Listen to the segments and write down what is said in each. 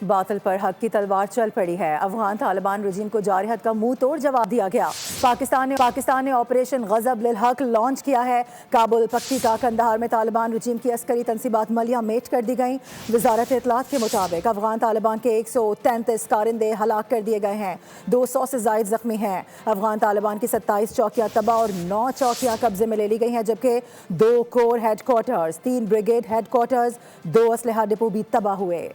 باطل پر حق کی تلوار چل پڑی ہے۔ افغان طالبان رجیم کو جارحیت کا منہ توڑ جواب دیا گیا۔ پاکستان نے آپریشن غضب للحق لانچ کیا ہے۔ کابل، پکتیکا، قندھار میں طالبان رجیم کی عسکری تنصیبات ملیہ میٹ کر دی گئیں۔ وزارت اطلاعات کے مطابق افغان طالبان کے 133 کارندے ہلاک کر دیے گئے ہیں، 200 سے زائد زخمی ہیں۔ افغان طالبان کی 27 چوکیاں تباہ اور 9 چوکیاں قبضے میں لے لی گئی ہیں، جبکہ 2 corps headquarters, 3 brigade headquarters, 2 اسلحہ ڈپو بھی تباہ ہوئے۔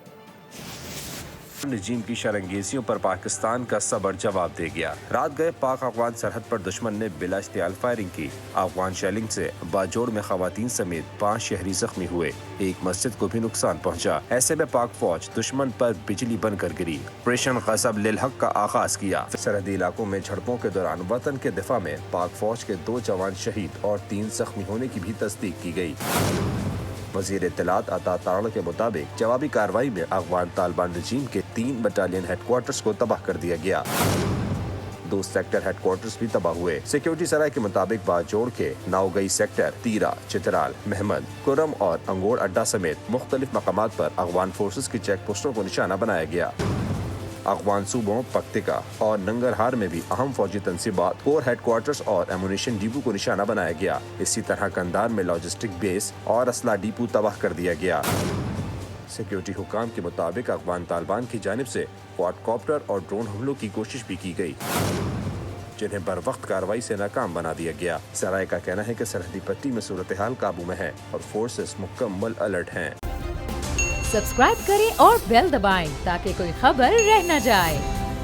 رجیم کی شرانگیزیوں پر پاکستان کا صبر جواب دے گیا۔ رات گئے پاک افغان سرحد پر دشمن نے بلا اشتعال فائرنگ کی۔ افغان شیلنگ سے باجوڑ میں خواتین سمیت 5 شہری زخمی ہوئے، ایک مسجد کو بھی نقصان پہنچا۔ ایسے میں پاک فوج دشمن پر بجلی بن کر گری، آپریشن غضب للحق کا آغاز کیا۔ سرحدی علاقوں میں جھڑپوں کے دوران وطن کے دفاع میں پاک فوج کے 2 جوان شہید اور 3 زخمی ہونے کی بھی تصدیق کی گئی۔ وزیر اطلاعات عطا تارڑ کے مطابق جوابی کارروائی میں افغان طالبان رجیم کے 3 بٹالین ہیڈ کوارٹرز کو تباہ کر دیا گیا، 2 سیکٹر ہیڈ کوارٹرز بھی تباہ ہوئے۔ سیکیورٹی سرائے کے مطابق باجوڑ کے ناؤگئی سیکٹر، تیرا، چترال، محمد، کرم اور انگوڑ اڈا سمیت مختلف مقامات پر افغان فورسز کی چیک پوسٹوں کو نشانہ بنایا گیا۔ افغان صوبوں پکتیکا اور ننگرہار میں بھی اہم فوجی تنصیبات، کور ہیڈ کوارٹرز اور ایمونیشن ڈپو کو نشانہ بنایا گیا۔ اسی طرح قندھار میں لاجسٹک بیس اور اسلحہ ڈپو تباہ کر دیا گیا۔ سیکیورٹی حکام کے مطابق افغان طالبان کی جانب سے کواد کاپٹر اور ڈرون حملوں کی کوشش بھی کی گئی، جنہیں بر وقت کارروائی سے ناکام بنا دیا گیا۔ سرائے کا کہنا ہے کہ سرحدی پٹی میں صورتحال قابو میں ہے اور فورسز مکمل الرٹ ہیں۔ سبسکرائب کریں اور بیل دبائیں تاکہ کوئی خبر رہ نہ جائے۔